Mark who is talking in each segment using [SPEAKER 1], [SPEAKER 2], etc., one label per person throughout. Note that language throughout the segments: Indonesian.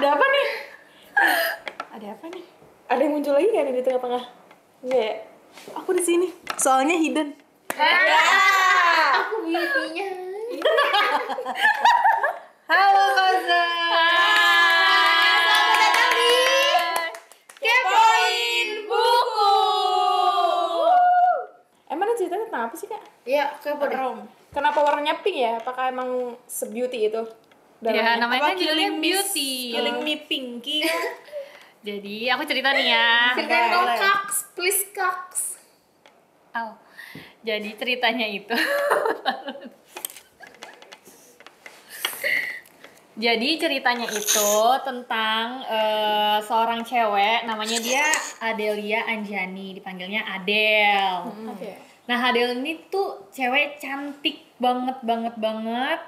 [SPEAKER 1] Ada apa nih? Ada apa nih? Ada yang muncul lagi kan di tengah-tengah? Enggak ya? Aku di sini. Soalnya hidden.
[SPEAKER 2] Aku beauty-nya.
[SPEAKER 1] Halo Koza.
[SPEAKER 2] Selamat datang di Kepoin Buku.
[SPEAKER 1] Emang ceritanya tentang apa sih, Kak?
[SPEAKER 2] Iya, kepo deh.
[SPEAKER 1] Kenapa warnanya pink ya? Apakah emang se-beauty itu?
[SPEAKER 3] Ya, namanya kan
[SPEAKER 1] Killing
[SPEAKER 3] judulnya Beauty.
[SPEAKER 1] Killing Me Pinky.
[SPEAKER 3] Jadi aku cerita nih ya.
[SPEAKER 2] Ceritain dong,
[SPEAKER 1] Boleh.
[SPEAKER 2] Kaks, please Kaks.
[SPEAKER 3] Jadi ceritanya itu. Jadi ceritanya itu tentang seorang cewek, namanya dia Adelia Anjani, dipanggilnya Adele.
[SPEAKER 1] Oke.
[SPEAKER 3] Nah, Adele ini tuh cewek cantik banget,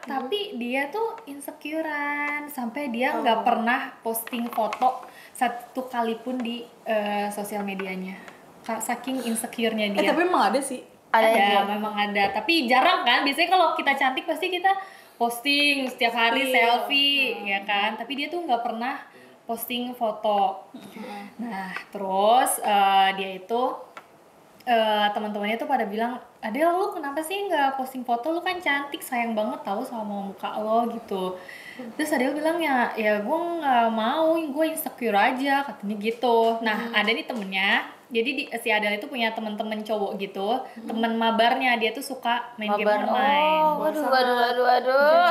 [SPEAKER 3] tapi dia tuh insecurean sampai dia nggak pernah posting foto satu kali pun di sosial medianya. Saking insecure-nya dia.
[SPEAKER 1] Tapi emang ada sih.
[SPEAKER 3] Ada, memang ada. Tapi jarang kan. Biasanya kalau kita cantik pasti kita posting setiap hari selfie, ya kan. Tapi dia tuh nggak pernah posting foto. Nah, terus dia itu teman-temannya tuh pada bilang, Adele lu kenapa sih nggak posting foto, lu kan cantik, sayang banget tahu sama muka lo gitu. Terus Adele bilang ya gue nggak mau, gue insecure aja katanya gitu. Nah ada nih temennya, jadi si Adele itu punya temen-temen cowok gitu, temen mabarnya, dia tuh suka main game online.
[SPEAKER 2] Oh, waduh.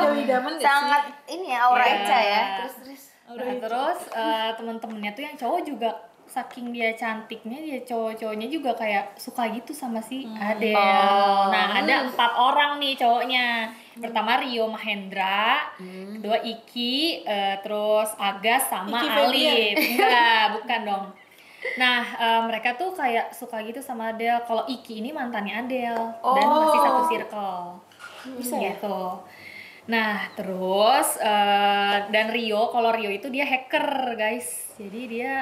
[SPEAKER 1] Jauh idaman gak sih?
[SPEAKER 2] Sangat ini ya, aura
[SPEAKER 3] Iya.
[SPEAKER 2] Eca ya. Terus.
[SPEAKER 3] Nah, terus temen-temennya tuh yang cowok juga saking dia cantiknya, dia cowok-cowoknya juga kayak suka gitu sama si Adele. Nah ada 4 orang nih cowoknya. Pertama Rio Mahendra, kedua Iki, terus Agas sama
[SPEAKER 1] Iki
[SPEAKER 3] Alif. Enggak, bukan dong. Nah mereka tuh kayak suka gitu sama Adele. Kalau Iki ini mantannya Adele dan masih satu circle.
[SPEAKER 1] Bisa ya?
[SPEAKER 3] Gitu. Nah terus dan Rio, kalau Rio itu dia hacker guys, jadi dia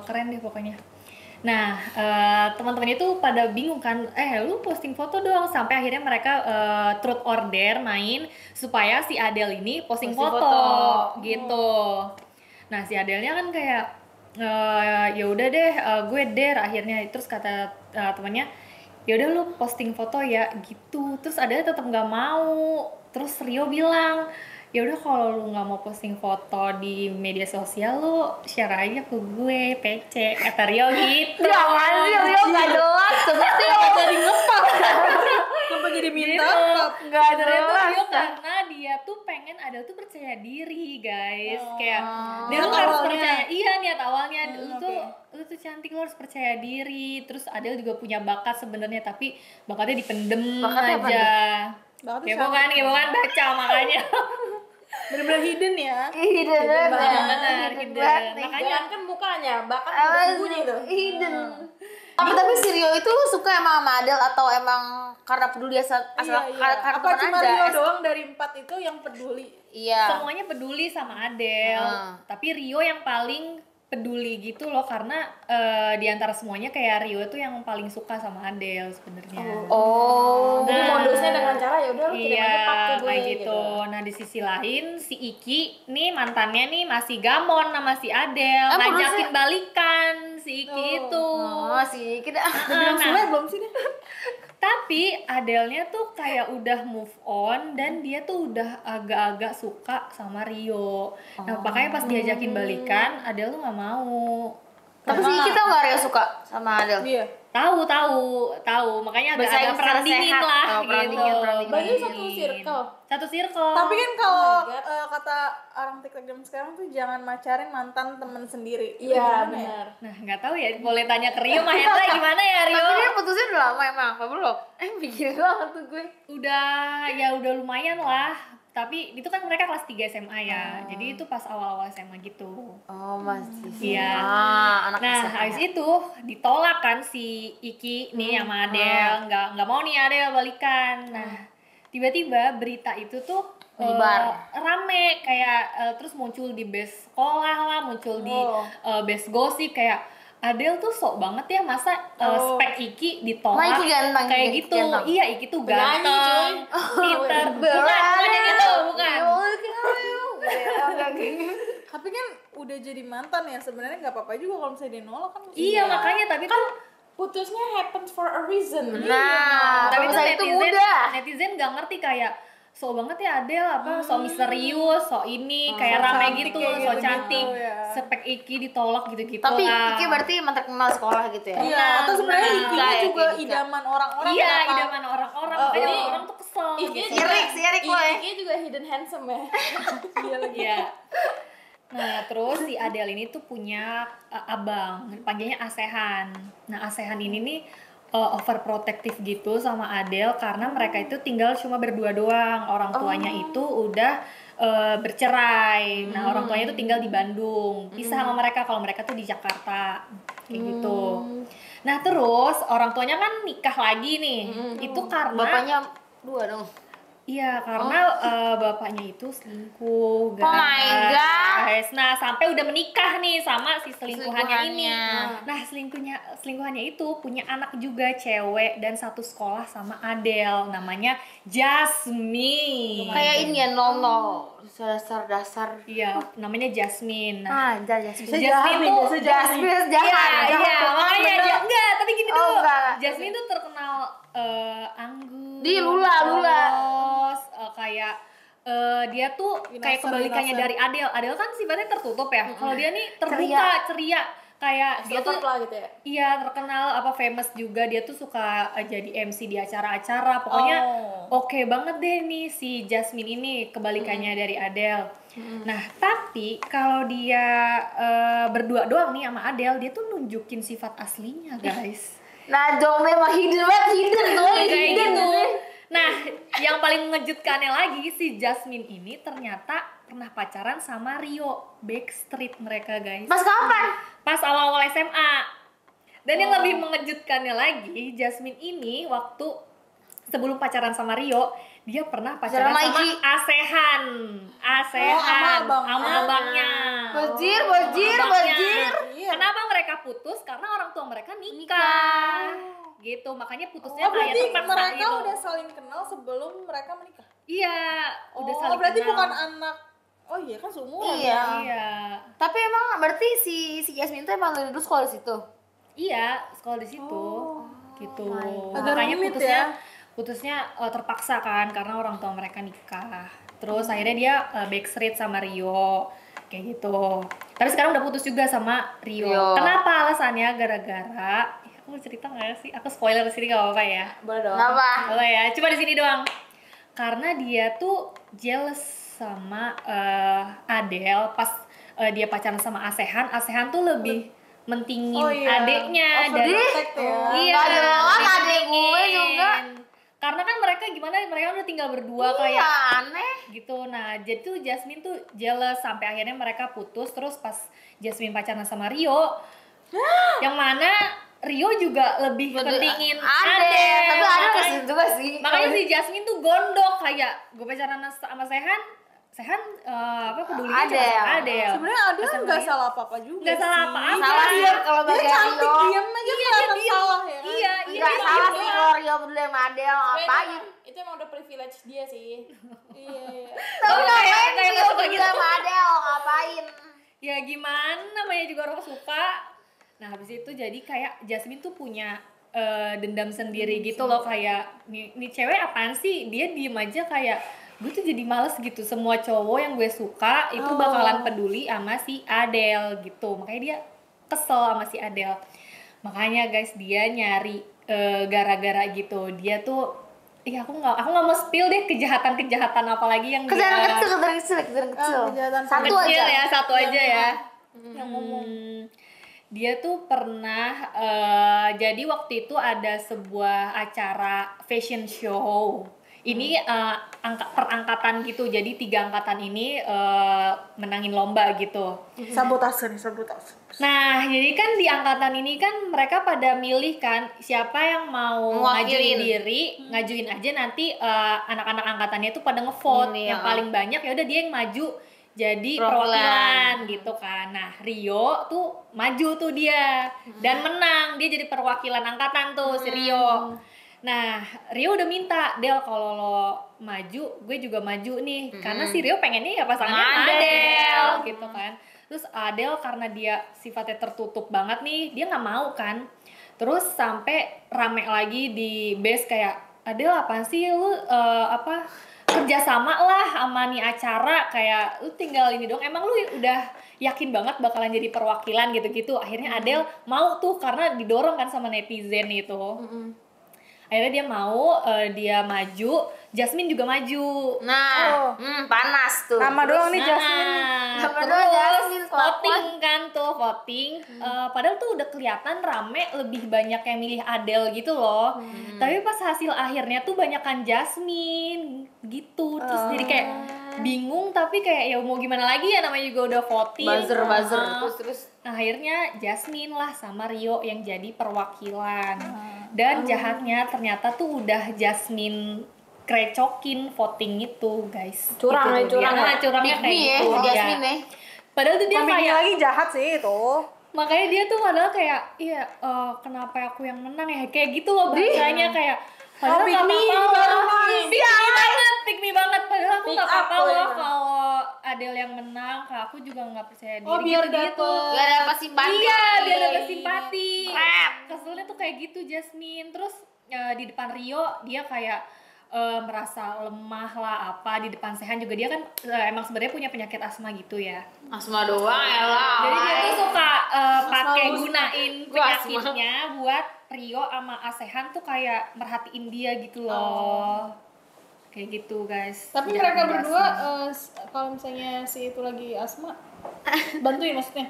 [SPEAKER 3] keren deh pokoknya. Nah teman-teman itu pada bingung kan, lu posting foto dong, sampai akhirnya mereka truth order main supaya si Adele ini posting foto gitu. Nah si Adele-nya kan kayak ya udah deh, gue dare akhirnya. Terus kata temannya, ya udah lu posting foto ya gitu. Terus Adele tetap nggak mau. Terus Rio bilang, ya udah kalau lu nggak mau posting foto di media sosial, lu share aja ke gue PC, kata Rio gitu.
[SPEAKER 2] Jangan sih, Rio nggak jelas. Seperti
[SPEAKER 1] Jadi ngepak. Kenapa jadi minta?
[SPEAKER 2] nggak
[SPEAKER 3] Sebenarnya tuh
[SPEAKER 2] jelas.
[SPEAKER 3] Rio karena dia tuh pengen Adele tuh percaya diri guys, kayak dia
[SPEAKER 1] Niat
[SPEAKER 3] tuh harus
[SPEAKER 1] awalnya.
[SPEAKER 3] percaya, niat awalnya lu tuh cantik, lu harus percaya diri. Terus Adele juga punya bakat sebenarnya, tapi bakatnya dipendem
[SPEAKER 2] Bakatnya apa
[SPEAKER 3] aja.
[SPEAKER 1] Bakatnya
[SPEAKER 3] Kepo kan baca makanya.
[SPEAKER 1] Bener-bener hidden ya.
[SPEAKER 2] Hidden
[SPEAKER 3] Benar, hidden. Makanya
[SPEAKER 1] Jangan kan mukanya, bahkan sembunyi itu.
[SPEAKER 2] Hidden. Tapi si Rio itu suka emang sama Adele atau emang karena peduli asal karena
[SPEAKER 1] Apa
[SPEAKER 2] teman
[SPEAKER 1] cuma
[SPEAKER 2] aja?
[SPEAKER 1] Rio doang dari 4 itu yang peduli?
[SPEAKER 2] Iya.
[SPEAKER 3] semuanya peduli sama Adele, tapi Rio yang paling peduli gitu loh, karena di antara semuanya kayak Rio itu yang paling suka sama Adele sebenarnya.
[SPEAKER 2] Oh.
[SPEAKER 1] Jadi modusnya dengan cara ya udah lu kirim
[SPEAKER 3] Iya,
[SPEAKER 1] aja pak ke gue
[SPEAKER 3] kayak gitu. Nah di sisi lain si Iki nih mantannya nih masih gamon sama si Adele, ngajakin balikan si Iki itu.
[SPEAKER 2] Oh, sih kita.
[SPEAKER 1] Bilang Sule belum sih deh?
[SPEAKER 3] Tapi Adele-nya tuh kayak udah move on dan dia tuh udah agak-agak suka sama Rio. Nah makanya pas diajakin balikan, Adele tuh nggak mau.
[SPEAKER 2] Tapi sih kita nggak Rio suka sama Adele.
[SPEAKER 1] Iya.
[SPEAKER 3] Tahu. Makanya
[SPEAKER 2] Bersaing
[SPEAKER 3] agak
[SPEAKER 2] secara
[SPEAKER 3] perandingin
[SPEAKER 2] sehat.
[SPEAKER 3] lah
[SPEAKER 2] Oh,
[SPEAKER 3] gitu.
[SPEAKER 2] perandingin.
[SPEAKER 1] Berarti satu circle.
[SPEAKER 3] Satu circle.
[SPEAKER 1] Tapi kan kalau kata orang TikTok zaman sekarang tuh jangan macarin mantan temen sendiri. Iya benar.
[SPEAKER 3] Nah nggak tahu ya, boleh tanya ke Rio Mahendra gimana ya Rio?
[SPEAKER 2] Tapi dia putusnya udah lama emang apa belum? Bikin banget tuh gue.
[SPEAKER 3] Udah lumayan lah. Tapi itu kan mereka kelas 3 SMA ya. Jadi itu pas awal-awal SMA gitu.
[SPEAKER 2] Oh masih.
[SPEAKER 3] Iya.
[SPEAKER 2] Anak
[SPEAKER 3] Nah,
[SPEAKER 2] SMA.
[SPEAKER 3] habis itu ditolak kan si Iki nih sama Adele, nggak mau nih Adele balikan. Nah, tiba-tiba berita itu tuh
[SPEAKER 2] Menyebar.
[SPEAKER 3] rame kayak terus muncul di best sekolah lah, muncul di best gosip kayak Adele tuh sok banget ya, masa spek Iki ditolak.
[SPEAKER 2] Nah, Iki ganteng,
[SPEAKER 3] kayak
[SPEAKER 2] Iki
[SPEAKER 3] gitu.
[SPEAKER 2] ganteng.
[SPEAKER 3] Iya, Iki tuh
[SPEAKER 1] Penyanyi,
[SPEAKER 3] ganteng, pinter. Bukan gitu, bukan.
[SPEAKER 1] Tapi kan udah jadi mantan ya, sebenarnya nggak apa-apa juga kalau misalnya dia nolak kan.
[SPEAKER 3] Iya, makanya tapi
[SPEAKER 1] kan
[SPEAKER 3] tuh
[SPEAKER 1] putusnya happens for a reason.
[SPEAKER 2] Nah,
[SPEAKER 3] tapi
[SPEAKER 2] kalau
[SPEAKER 3] tuh
[SPEAKER 2] misalnya itu mudah.
[SPEAKER 3] netizen nggak ngerti kayak so banget ya Adele apa so misterius, so ini kayak
[SPEAKER 1] so
[SPEAKER 3] rame
[SPEAKER 1] cantik
[SPEAKER 3] gitu,
[SPEAKER 1] kayak
[SPEAKER 3] so
[SPEAKER 1] gitu-gitu,
[SPEAKER 3] cantik,
[SPEAKER 1] ya.
[SPEAKER 3] spek Iki ditolak gitu-gitu
[SPEAKER 2] Tapi
[SPEAKER 3] lah.
[SPEAKER 2] Iki berarti emang terkenal sekolah gitu ya.
[SPEAKER 1] Iya, atau sebenarnya
[SPEAKER 3] Nah,
[SPEAKER 1] Iki
[SPEAKER 2] kayak
[SPEAKER 1] juga
[SPEAKER 2] Iki.
[SPEAKER 1] idaman orang-orang.
[SPEAKER 3] Iya,
[SPEAKER 1] kenapa?
[SPEAKER 3] idaman orang-orang,
[SPEAKER 1] Oh,
[SPEAKER 3] makanya
[SPEAKER 1] iya.
[SPEAKER 3] orang tuh kesel
[SPEAKER 1] Iki
[SPEAKER 3] gitu.
[SPEAKER 1] juga-
[SPEAKER 2] Sirik boy.
[SPEAKER 1] Iki juga hidden handsome ya. Iya lagi.
[SPEAKER 3] Iya. Nah, terus si Adele ini tuh punya abang, panggilnya Asehan. Nah, Asehan ini nih overprotective gitu sama Adele karena mereka itu tinggal cuma berdua doang. Orang tuanya itu udah bercerai. Nah, orang tuanya itu tinggal di Bandung. Pisah sama mereka kalau mereka tuh di Jakarta. Kayak gitu. Nah, terus orang tuanya kan nikah lagi nih. Itu karena
[SPEAKER 2] Bapaknya dua dong.
[SPEAKER 3] iya, karena bapaknya itu selingkuh, guys.
[SPEAKER 2] Oh my God.
[SPEAKER 3] Nah, sampai udah menikah nih sama si selingkuhannya ini.
[SPEAKER 2] Selingkuhannya.
[SPEAKER 3] Nah, selingkuhannya itu punya anak juga cewek dan satu sekolah sama Adele, namanya Jasmine.
[SPEAKER 2] Kayak ini ya nol dasar.
[SPEAKER 3] Iya, namanya Jasmine. Nah,
[SPEAKER 2] Jasmine.
[SPEAKER 3] Jasmine tuh
[SPEAKER 2] Jasmine
[SPEAKER 3] iya, makanya enggak, tapi gini
[SPEAKER 2] Oh,
[SPEAKER 3] dulu.
[SPEAKER 2] enggak.
[SPEAKER 3] Jasmine tuh terkenal anggun.
[SPEAKER 2] Di Lula.
[SPEAKER 3] polos, kayak dia tuh kayak
[SPEAKER 1] Innocent,
[SPEAKER 3] kebalikannya
[SPEAKER 1] innocent.
[SPEAKER 3] dari Adele. Adele kan sifatnya tertutup ya. Kalau dia nih terbuka, ceria. Kayak dia tuh
[SPEAKER 1] Extrovert lah gitu ya.
[SPEAKER 3] iya terkenal famous juga, dia tuh suka jadi MC di acara-acara. Pokoknya oke banget deh nih si Jasmine ini kebalikannya dari Adele. Nah, tapi kalau dia berdua doang nih sama Adele, dia tuh nunjukin sifat aslinya, guys.
[SPEAKER 2] Nah, dong memang hidden tuh.
[SPEAKER 3] Kayak gitu. Nah, yang paling mengejutkannya lagi si Jasmine ini ternyata pernah pacaran sama Rio. Backstreet mereka, guys.
[SPEAKER 2] Pas kapan?
[SPEAKER 3] Pas awal-awal SMA. Dan yang lebih mengejutkannya lagi, Jasmine ini waktu sebelum pacaran sama Rio, dia pernah pacaran
[SPEAKER 2] Sama
[SPEAKER 3] sama
[SPEAKER 2] Iki.
[SPEAKER 3] Asehan.
[SPEAKER 1] sama abangnya.
[SPEAKER 3] sama abangnya.
[SPEAKER 2] Bajir.
[SPEAKER 1] Iya.
[SPEAKER 3] Kenapa mereka putus? Karena orang tua mereka nikah. Gitu, makanya putusnya kayak
[SPEAKER 1] Berarti
[SPEAKER 3] terpaksa
[SPEAKER 1] mereka
[SPEAKER 3] gitu.
[SPEAKER 1] udah saling kenal sebelum mereka menikah.
[SPEAKER 3] Iya, udah saling
[SPEAKER 1] berarti
[SPEAKER 3] kenal.
[SPEAKER 1] bukan anak. Oh iya kan seumuran.
[SPEAKER 2] Iya.
[SPEAKER 3] Iya.
[SPEAKER 2] Tapi emang berarti si Jasmine tuh emang dari dulu sekolah di situ.
[SPEAKER 3] Iya, sekolah di situ. Gitu.
[SPEAKER 1] Agak
[SPEAKER 3] Makanya
[SPEAKER 1] rumit
[SPEAKER 3] putusnya terpaksa kan karena orang tua mereka nikah. Terus akhirnya dia backstreet sama Rio kayak gitu. Tapi sekarang udah putus juga sama Rio. Kenapa alasannya? Gara-gara aku mau cerita nggak sih? Aku spoiler di sini nggak apa-apa ya?
[SPEAKER 1] Boleh dong.
[SPEAKER 2] Kenapa?
[SPEAKER 3] Boleh ya, cuma di sini doang. Karena dia tuh jealous sama Adele pas dia pacaran sama Asehan. Asehan tuh lebih mentingin adeknya dari
[SPEAKER 1] Overprotect ya.
[SPEAKER 3] iya,
[SPEAKER 2] Gak ada banget adek gue
[SPEAKER 3] dimentingin.
[SPEAKER 2] juga.
[SPEAKER 3] Karena kan mereka gimana? Mereka udah tinggal berdua
[SPEAKER 2] Iya,
[SPEAKER 3] kayak
[SPEAKER 2] aneh.
[SPEAKER 3] gitu. Nah, jadi tuh Jasmine tuh jealous sampai akhirnya mereka putus. Terus pas Jasmine pacaran sama Rio, yang mana Rio juga lebih pentingin Adele.
[SPEAKER 2] Tapi ada kesini juga sih.
[SPEAKER 3] Makanya si Jasmine tuh gondok kayak gue pacaran sama Sehan pedulinya cuma sama Adele.
[SPEAKER 1] Sebenarnya Adele kan nggak salah apa-apa juga.
[SPEAKER 3] Nggak salah
[SPEAKER 1] sih.
[SPEAKER 3] apa-apa.
[SPEAKER 2] Salah sih kalau
[SPEAKER 1] Dia
[SPEAKER 2] bagi
[SPEAKER 1] cantik
[SPEAKER 2] Rio.
[SPEAKER 1] diam aja kelihatan salah ya. kan?
[SPEAKER 3] Iya,
[SPEAKER 2] Enggak salah sih kalau Rio berdua sama Adele ngapain.
[SPEAKER 1] Itu emang udah privilege dia sih. Iya.
[SPEAKER 2] Tapi ngapain
[SPEAKER 3] kayak
[SPEAKER 2] Rio
[SPEAKER 3] nggak suka
[SPEAKER 2] berdua
[SPEAKER 3] gitu.
[SPEAKER 2] sama Adele ngapain.
[SPEAKER 3] Ya gimana, namanya juga orang suka. Nah, habis itu jadi kayak Jasmine tuh punya dendam sendiri gitu loh, kayak nih cewek apaan sih, dia diem aja kayak gue tuh jadi males gitu, semua cowok yang gue suka itu bakalan peduli sama si Adele gitu, makanya dia kesel sama si Adele. Makanya guys dia nyari gara-gara gitu, dia tuh aku nggak mau spill deh kejahatan apa lagi yang
[SPEAKER 2] Kejadian
[SPEAKER 3] dia
[SPEAKER 2] kecil.
[SPEAKER 1] Kejahatan
[SPEAKER 2] Satu
[SPEAKER 3] kecil
[SPEAKER 2] aja.
[SPEAKER 3] ya, satu aja ya yang ngomong. Dia tuh pernah jadi waktu itu ada sebuah acara fashion show. Ini perangkatan gitu, jadi 3 angkatan ini menangin lomba gitu.
[SPEAKER 1] Sabotase.
[SPEAKER 3] Nah, jadi kan di angkatan ini kan mereka pada milih kan siapa yang mau ngajuin diri, ngajuin aja nanti anak-anak angkatannya tuh pada ngevote, yang paling banyak ya udah dia yang maju jadi perwakilan gitu kan. Nah, Rio tuh maju tuh dia dan menang, dia jadi perwakilan angkatan tuh si Rio. Nah, Rio udah minta, Del kalau lo maju, gue juga maju nih. Karena si Rio pengennya ya pasangannya sama Adele gitu kan. Terus Adele karena dia sifatnya tertutup banget nih, dia nggak mau kan. Terus sampai rame lagi di base kayak, Adele apaan sih lu kerja sama lah sama nih acara, kayak lu tinggal ini dong, emang lu udah yakin banget bakalan jadi perwakilan gitu-gitu. Akhirnya Adele mau tuh karena didorong kan sama netizen itu. Akhirnya dia mau, dia maju, Jasmine juga maju.
[SPEAKER 2] Nah, panas tuh.
[SPEAKER 1] Nama doang nih Jasmine.
[SPEAKER 2] Nama
[SPEAKER 3] Terus
[SPEAKER 2] doang Jasmine,
[SPEAKER 3] voting kan tuh, voting. Padahal tuh udah kelihatan rame, lebih banyak yang milih Adele gitu loh. Tapi pas hasil akhirnya tuh banyakan Jasmine gitu. Terus jadi kayak bingung, tapi kayak ya mau gimana lagi ya, namanya juga udah voting.
[SPEAKER 2] Buzzer terus.
[SPEAKER 3] Nah, akhirnya Jasmine lah sama Rio yang jadi perwakilan. Dan jahatnya ternyata tuh udah Jasmine krecokin voting itu, guys.
[SPEAKER 1] Curang
[SPEAKER 3] gitu
[SPEAKER 1] ya, curang.
[SPEAKER 3] Nah, curangnya kayak gitu.
[SPEAKER 2] Jasmine ya.
[SPEAKER 3] Padahal tuh dia kayak,
[SPEAKER 1] lagi jahat sih itu.
[SPEAKER 3] makanya dia tuh padahal kayak, iya kenapa aku yang menang ya? Kayak gitu loh bahasanya, kayak padahal
[SPEAKER 1] pick
[SPEAKER 3] nggak
[SPEAKER 1] me,
[SPEAKER 3] apa-apa
[SPEAKER 1] baru
[SPEAKER 3] loh.
[SPEAKER 1] nangis.
[SPEAKER 3] Pick me banget. Padahal aku
[SPEAKER 1] Pick
[SPEAKER 3] nggak
[SPEAKER 1] up
[SPEAKER 3] apa-apa
[SPEAKER 1] loh
[SPEAKER 3] loh
[SPEAKER 1] ya.
[SPEAKER 3] kalau Adele yang menang. Kalau aku juga nggak percaya diri.
[SPEAKER 1] Biar
[SPEAKER 3] gitu.
[SPEAKER 1] dapet.
[SPEAKER 2] Gak dapat simpati.
[SPEAKER 3] Iya, biar dapat simpati.
[SPEAKER 2] Rap.
[SPEAKER 3] Keselnya tuh kayak gitu Jasmine. Terus di depan Rio dia kayak merasa lemah lah apa. Di depan Sehan juga dia kan emang sebenarnya punya penyakit asma gitu ya.
[SPEAKER 2] Asma doang elah.
[SPEAKER 3] Jadi dia tuh suka pakai gunain
[SPEAKER 2] Gua
[SPEAKER 3] penyakitnya buat Rio sama Asehan tuh kayak merhatiin dia gitu loh. Kayak gitu guys.
[SPEAKER 4] Tapi
[SPEAKER 3] Jangan
[SPEAKER 4] mereka
[SPEAKER 3] di
[SPEAKER 4] berdua
[SPEAKER 3] asma.
[SPEAKER 4] kalau misalnya si itu lagi asma, bantuin maksudnya.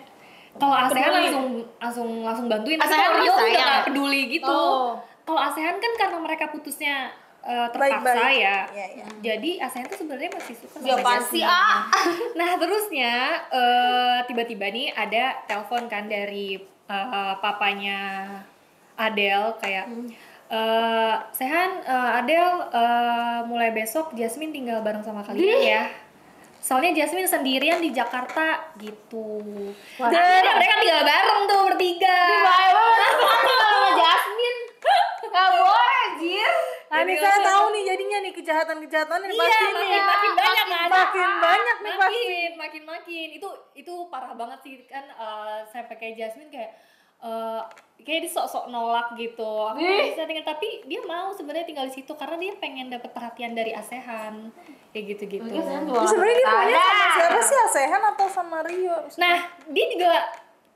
[SPEAKER 3] Kalau Asehan
[SPEAKER 4] peduli.
[SPEAKER 3] langsung bantuin. Tapi
[SPEAKER 2] Asehan
[SPEAKER 3] kalau Rio
[SPEAKER 2] tuh
[SPEAKER 3] tuh udah
[SPEAKER 2] sayang.
[SPEAKER 3] gak peduli gitu.
[SPEAKER 4] Oh.
[SPEAKER 3] Kalau Asehan kan karena mereka putusnya terpaksa
[SPEAKER 1] Baik-baik.
[SPEAKER 3] ya.
[SPEAKER 1] Iya.
[SPEAKER 3] Jadi Asehan tuh sebenarnya masih suka sama
[SPEAKER 2] Siapaan
[SPEAKER 3] Jasmine.
[SPEAKER 2] sih, ah?
[SPEAKER 3] Nah terusnya tiba-tiba nih ada telepon kan dari papanya Adele kayak Sehan, Adele mulai besok Jasmine tinggal bareng sama kalian ya. Soalnya Jasmine sendirian di Jakarta gitu. Akhirnya mereka tinggal bareng tuh bertiga.
[SPEAKER 2] Bahaya banget sama Jasmine. Gak boleh, anjir.
[SPEAKER 1] Nah, ini saya tahu nih jadinya nih kejahatan-kejahatan ini
[SPEAKER 3] Iya,
[SPEAKER 1] pasti nih.
[SPEAKER 3] makin banyak kan.
[SPEAKER 1] Makin banyak nih pasti.
[SPEAKER 3] Makin. Itu parah banget sih kan, saya pakai Jasmine kayak kayak dia sok-sok nolak gitu. Aku nggak bisa tinggal, tapi dia mau sebenarnya tinggal di situ karena dia pengen dapet perhatian dari Asehan kayak gitu-gitu.
[SPEAKER 1] Sebenarnya dia maunya sama siapa sih, Asehan atau sama Rio?
[SPEAKER 3] Nah, dia juga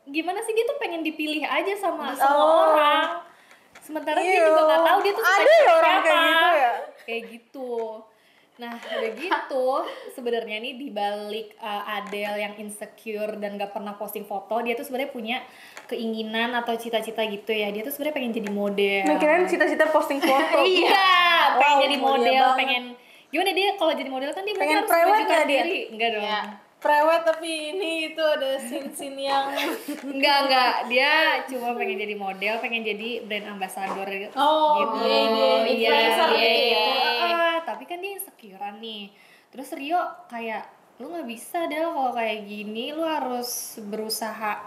[SPEAKER 3] gimana sih, dia tuh pengen dipilih aja sama semua orang. Sementara dia juga nggak tahu dia tuh suka
[SPEAKER 1] Ada ya
[SPEAKER 3] siapa.
[SPEAKER 1] orang kayak gitu ya?
[SPEAKER 3] Kayak gitu. Nah, udah gitu sebenarnya nih dibalik Adele yang insecure dan gak pernah posting foto, dia tuh sebenarnya punya keinginan atau cita-cita gitu ya. Dia tuh sebenarnya pengen jadi model.
[SPEAKER 1] Nah, kirain cita-cita posting foto.
[SPEAKER 3] Iya, pengen
[SPEAKER 1] Wow,
[SPEAKER 3] jadi
[SPEAKER 1] mulia
[SPEAKER 3] model,
[SPEAKER 1] banget.
[SPEAKER 3] pengen gimana dia kalau jadi model kan dia
[SPEAKER 1] Pengen
[SPEAKER 3] harus
[SPEAKER 1] prewed
[SPEAKER 3] menunjukkan
[SPEAKER 1] nggak dia?
[SPEAKER 3] diri. Enggak dong.
[SPEAKER 4] Prewed tapi ini itu ada scene-scene yang
[SPEAKER 3] Enggak. Dia cuma pengen jadi model, pengen jadi brand ambassador gitu.
[SPEAKER 4] influencer gitu ya.
[SPEAKER 3] Tapi kan dia insecurean nih. Terus Rio kayak, lu nggak bisa deh kalau kayak gini, lu harus berusaha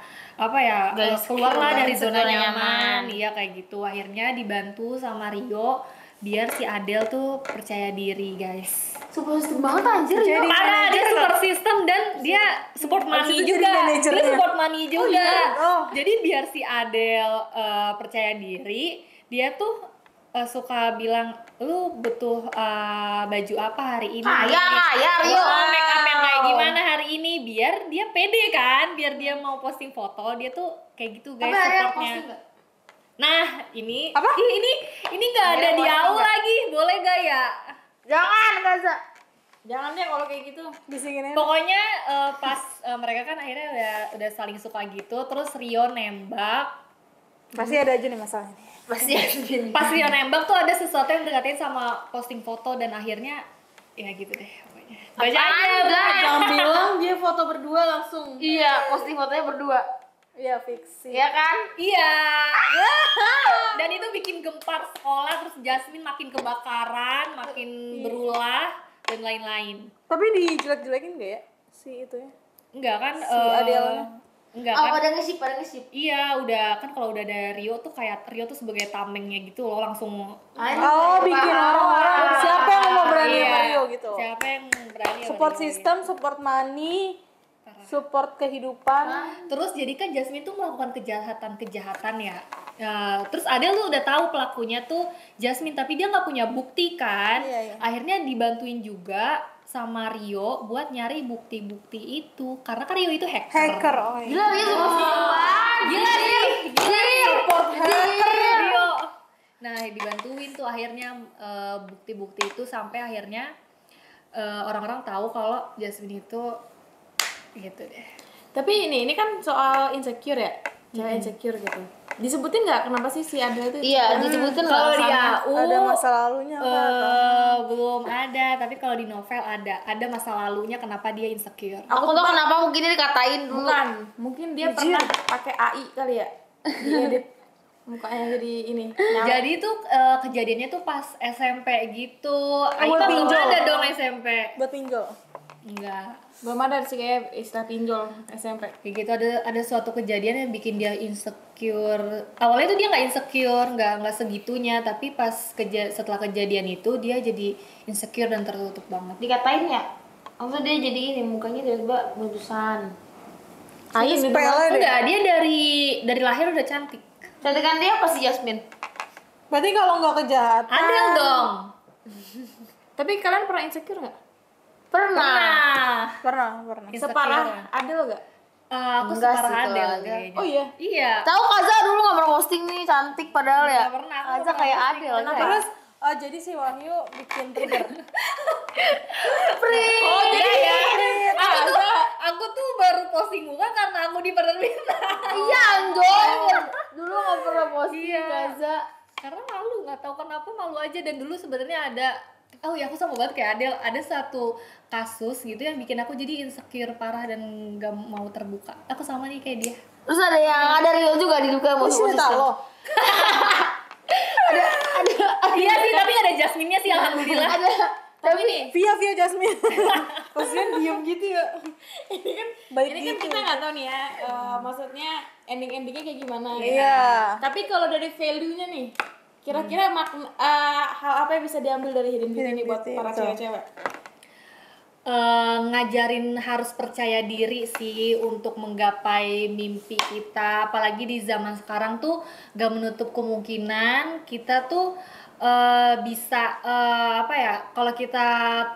[SPEAKER 3] keluar lah dari zona nyaman. Iya kayak gitu. Akhirnya dibantu sama Rio biar si Adele tuh percaya diri, guys.
[SPEAKER 2] Super banget anjir.
[SPEAKER 3] Parah, dia support system dan dia support money juga. Dia support money juga. Jadi biar si Adele percaya diri, dia tuh suka bilang, lu butuh baju apa hari ini?
[SPEAKER 2] Kaya,
[SPEAKER 3] Lu
[SPEAKER 2] Rio.
[SPEAKER 3] mau make up yang kayak gimana hari ini? Biar dia pede kan, biar dia mau posting foto, dia tuh kayak gitu guys supportnya. Nah, ini
[SPEAKER 1] Apa?
[SPEAKER 3] Ini nggak ada di AU lagi, boleh gak ya?
[SPEAKER 2] Jangan, Gaza.
[SPEAKER 4] jangan deh kalau kayak gitu.
[SPEAKER 1] Bisikin aja.
[SPEAKER 3] Pokoknya pas mereka kan akhirnya udah saling suka gitu, terus Rio nembak.
[SPEAKER 1] Pasti ada aja nih masalahnya.
[SPEAKER 2] Pasti Jasmine.
[SPEAKER 3] Pas Rio nembak tuh ada sesuatu yang dikatain sama posting foto dan akhirnya ya gitu deh pokoknya. Baca aja.
[SPEAKER 4] Jangan bilang dia foto berdua langsung.
[SPEAKER 2] Iya, posting fotonya berdua.
[SPEAKER 1] Iya, fiksi.
[SPEAKER 2] Iya kan?
[SPEAKER 3] Iya. Dan itu bikin gempar sekolah, terus Jasmine makin kebakaran, makin berulah dan lain-lain.
[SPEAKER 1] Tapi dijelek-jelekin gak ya si itu ya?
[SPEAKER 3] Enggak kan?
[SPEAKER 1] Si Adele-nya.
[SPEAKER 3] Enggak
[SPEAKER 2] Oh,
[SPEAKER 3] kan?
[SPEAKER 2] pada nge-ship.
[SPEAKER 3] Iya, udah kan kalau udah ada Rio tuh kayak Rio tuh sebagai tamengnya gitu loh, langsung
[SPEAKER 1] Bikin orang-orang siapa yang mau berani
[SPEAKER 3] Iya.
[SPEAKER 1] sama Rio gitu.
[SPEAKER 3] Siapa yang berani sama
[SPEAKER 1] Support
[SPEAKER 3] Rio
[SPEAKER 1] system, support money,
[SPEAKER 3] Parah.
[SPEAKER 1] support kehidupan.
[SPEAKER 3] Terus jadi kan Jasmine tuh melakukan kejahatan ya. Terus Adele tuh udah tahu pelakunya tuh Jasmine, tapi dia nggak punya bukti kan.
[SPEAKER 1] Iya.
[SPEAKER 3] Akhirnya dibantuin juga sama Rio buat nyari bukti-bukti itu. Karena kan Rio itu hacker.
[SPEAKER 1] Oh iya.
[SPEAKER 2] Gila Rio
[SPEAKER 3] Gila nih.
[SPEAKER 1] Support hacker.
[SPEAKER 3] Rio. Nah, dibantuin tuh akhirnya bukti-bukti itu sampai akhirnya orang-orang tahu kalau Jasmine itu gitu deh.
[SPEAKER 1] Tapi ini kan soal insecure ya. Cewek insecure gitu. Disebutin nggak kenapa sih si Adele itu?
[SPEAKER 2] Iya, disebutin
[SPEAKER 3] Kalau
[SPEAKER 2] nggak
[SPEAKER 3] di
[SPEAKER 2] sama.
[SPEAKER 3] AU
[SPEAKER 1] Ada masa lalunya
[SPEAKER 3] belum ada, tapi kalau di novel ada masa lalunya kenapa dia insecure.
[SPEAKER 2] Aku tuh kenapa mungkin dia dikatain dulu.
[SPEAKER 1] Bukan, mungkin dia pernah pakai AI kali ya. Diedit mukanya jadi ini.
[SPEAKER 3] Jadi tuh kejadiannya tuh pas SMP gitu.
[SPEAKER 1] buat
[SPEAKER 3] Aita belum
[SPEAKER 1] pinjol.
[SPEAKER 3] ada dong SMP.
[SPEAKER 1] Buat pinjol.
[SPEAKER 3] Enggak.
[SPEAKER 1] Belum ada sih kayak istilah pinjol SMP.
[SPEAKER 3] Kayak gitu ada suatu kejadian yang bikin dia insecure. Awalnya tuh dia nggak insecure, nggak segitunya, tapi pas setelah kejadian itu dia jadi insecure dan tertutup banget.
[SPEAKER 2] Dikatain ya. Maksudnya dia jadi ini mukanya tiba-tiba berdusan.
[SPEAKER 1] AI ini
[SPEAKER 3] Enggak, dia dari lahir udah cantik.
[SPEAKER 2] Cantikan dia apa sih Jasmine?
[SPEAKER 1] Berarti kalau nggak kejahatan.
[SPEAKER 3] Adel dong.
[SPEAKER 1] Tapi kalian pernah insecure nggak?
[SPEAKER 2] Pernah.
[SPEAKER 1] Pernah.
[SPEAKER 3] Insecure.
[SPEAKER 1] Separah Adele nggak?
[SPEAKER 3] Aku
[SPEAKER 2] Enggak
[SPEAKER 3] separah
[SPEAKER 2] sih,
[SPEAKER 3] Adel
[SPEAKER 2] kalau
[SPEAKER 3] kayaknya.
[SPEAKER 1] Oh iya.
[SPEAKER 3] Iya.
[SPEAKER 2] Tahu Kaza dulu nggak pernah posting nih cantik padahal ya.
[SPEAKER 3] Nggak pernah, aku
[SPEAKER 2] Kaza
[SPEAKER 3] nggak
[SPEAKER 2] kayak
[SPEAKER 3] pernah
[SPEAKER 2] Adel.
[SPEAKER 3] posting.
[SPEAKER 1] Terus jadi si Wahyu bikin trigger.
[SPEAKER 3] Oh jadi ya. Aku tuh baru posting muka karena aku di permintaan.
[SPEAKER 2] Iya anjay. Dulu nggak pernah posting
[SPEAKER 3] Iya.
[SPEAKER 2] Kaza.
[SPEAKER 3] Karena malu, nggak tahu kenapa malu aja. Dan dulu sebenarnya ada ya aku sama banget kayak Adel, ada satu kasus gitu yang bikin aku jadi insecure parah dan gak mau terbuka. Aku sama nih kayak dia.
[SPEAKER 2] Terus ada Rio juga diduga mau
[SPEAKER 1] Cerita lo.
[SPEAKER 3] Iya sih, tapi ada Jasmine-nya sih alhamdulillah.
[SPEAKER 2] ada
[SPEAKER 1] Tapi nih via Jasmine. Kasian diem gitu ya. Ini kan baik ini kan kita nggak tahu nih ya. Maksudnya endingnya kayak gimana.
[SPEAKER 2] Iya.
[SPEAKER 1] Tapi kalau dari value-nya nih, kira-kira hal apa yang bisa diambil dari Hidden Beauty ini buat para cewek-cewek?
[SPEAKER 3] Ngajarin harus percaya diri sih untuk menggapai mimpi kita, apalagi di zaman sekarang tuh gak menutup kemungkinan kita tuh bisa kalau kita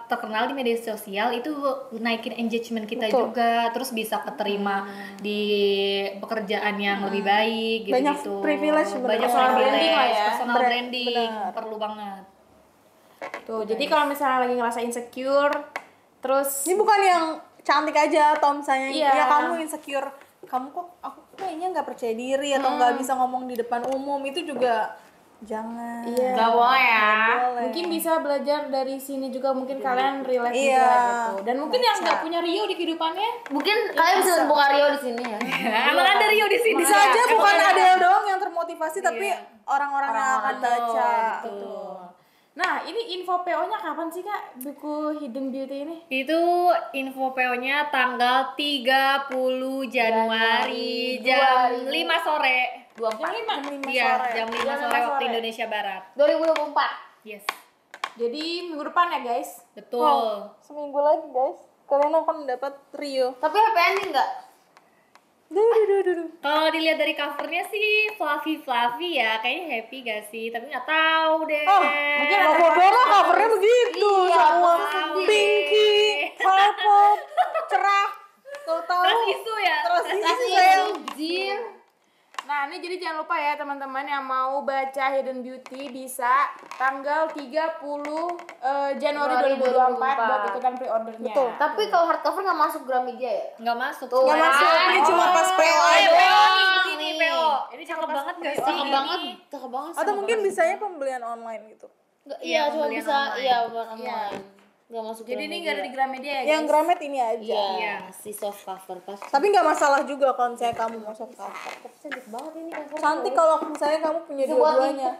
[SPEAKER 3] terkenal di media sosial itu naikin engagement kita juga, terus bisa keterima di pekerjaan yang lebih baik gitu.
[SPEAKER 1] Banyak privilege,
[SPEAKER 3] banyak
[SPEAKER 1] personal
[SPEAKER 3] privilege,
[SPEAKER 1] branding lah ya.
[SPEAKER 3] personal branding perlu banget.
[SPEAKER 1] Tuh, jadi kalau misalnya lagi ngerasa insecure, terus
[SPEAKER 5] Ini bukan yang cantik aja atau misalnya
[SPEAKER 1] Iya.
[SPEAKER 5] ya kamu insecure, kamu kok aku kayaknya nggak percaya diri atau nggak bisa ngomong di depan umum, itu juga jangan.
[SPEAKER 1] Iya.
[SPEAKER 2] Gak boleh ya.
[SPEAKER 5] Boleh.
[SPEAKER 1] mungkin bisa belajar dari sini juga, mungkin kalian relate
[SPEAKER 5] Iya.
[SPEAKER 1] juga gitu. Dan mungkin yang nggak punya Rio di kehidupannya,
[SPEAKER 2] Mungkin kalian bisa membuka Rio di sini ya.
[SPEAKER 3] Emang ada Rio di sini.
[SPEAKER 5] Bisa aja bukan Adele doang yang termotivasi, tapi orang-orang yang akan baca.
[SPEAKER 3] Betul.
[SPEAKER 1] nah ini info PO-nya kapan sih Kak, buku Hidden Beauty ini?
[SPEAKER 3] Itu info PO-nya tanggal 30 Januari jam 5 sore.
[SPEAKER 2] 24.
[SPEAKER 3] Iya, jam 5 sore waktu
[SPEAKER 1] sore.
[SPEAKER 3] Indonesia Barat.
[SPEAKER 2] 2024.
[SPEAKER 3] Yes.
[SPEAKER 1] Jadi minggu depan ya guys.
[SPEAKER 3] Betul.
[SPEAKER 5] Seminggu lagi guys, kalian akan mendapat Rio.
[SPEAKER 2] Tapi happy ending nggak?
[SPEAKER 3] Kalau dilihat dari covernya sih fluffy ya, kayaknya happy gak sih? Tapi nggak tahu deh.
[SPEAKER 1] mungkin ada
[SPEAKER 5] Bodoh lah covernya begitu,
[SPEAKER 2] Iya,
[SPEAKER 5] semua
[SPEAKER 2] pasti sedih.
[SPEAKER 5] pinky, purple, cerah. Tahu-tahu
[SPEAKER 3] Terus isu ya.
[SPEAKER 5] terus ini
[SPEAKER 2] Kasih
[SPEAKER 5] sayang.
[SPEAKER 2] anjir.
[SPEAKER 1] Nah, ini jadi jangan lupa ya teman-teman yang mau baca Hidden Beauty bisa tanggal 30 Januari 2024 buat ikutan pre-ordernya.
[SPEAKER 5] Betul.
[SPEAKER 2] Tapi kalau hardcover nggak masuk Gramedia ya?
[SPEAKER 3] Nggak masuk.
[SPEAKER 2] Tuh.
[SPEAKER 5] Nggak masuk, ini cuma pas PO
[SPEAKER 3] PO
[SPEAKER 5] aja.
[SPEAKER 3] ini PO. Ini cakep banget gak sih?
[SPEAKER 2] Cakep banget, cakep banget.
[SPEAKER 5] Atau mungkin bisanya pembelian online gitu.
[SPEAKER 2] Iya, cuma
[SPEAKER 3] pembelian
[SPEAKER 2] bisa
[SPEAKER 3] online.
[SPEAKER 2] iya buat online. Nggak masuk.
[SPEAKER 1] Jadi ini nggak ada di Gramedia ya,
[SPEAKER 5] Yang
[SPEAKER 1] guys?
[SPEAKER 5] Gramet ini aja.
[SPEAKER 2] Iya,
[SPEAKER 3] Iya.
[SPEAKER 2] si soft cover pas.
[SPEAKER 5] Tapi nggak masalah juga kalau misalnya kamu mau soft cover.
[SPEAKER 2] Cantik banget ini cover.
[SPEAKER 5] Cantik kalau misalnya kamu punya
[SPEAKER 2] Bisa buat
[SPEAKER 5] dua-duanya.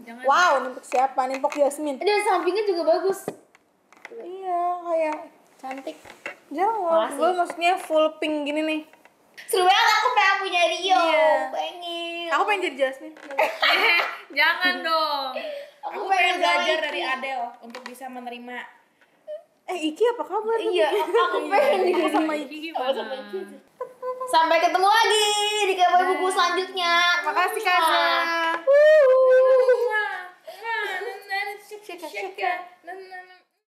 [SPEAKER 3] Jangan.
[SPEAKER 5] Wow, nimpuk siapa? Nimpuk Yasmin.
[SPEAKER 2] Dari sampingnya juga bagus.
[SPEAKER 5] Iya, kayak
[SPEAKER 2] Cantik.
[SPEAKER 5] jangan. Gue maksudnya full pink gini nih.
[SPEAKER 2] Seru banget, aku pengen punya Rio.
[SPEAKER 5] Iya.
[SPEAKER 2] Pengen.
[SPEAKER 5] Aku pengen jadi Jasmine.
[SPEAKER 3] Jangan dong.
[SPEAKER 1] Aku pengen belajar dari Adele untuk bisa menerima
[SPEAKER 5] Iki apa kabar?
[SPEAKER 2] Iya, aku pengen nikah sama
[SPEAKER 3] Iki gimana?
[SPEAKER 2] Sampai ketemu lagi di kabar buku selanjutnya.
[SPEAKER 1] Makasih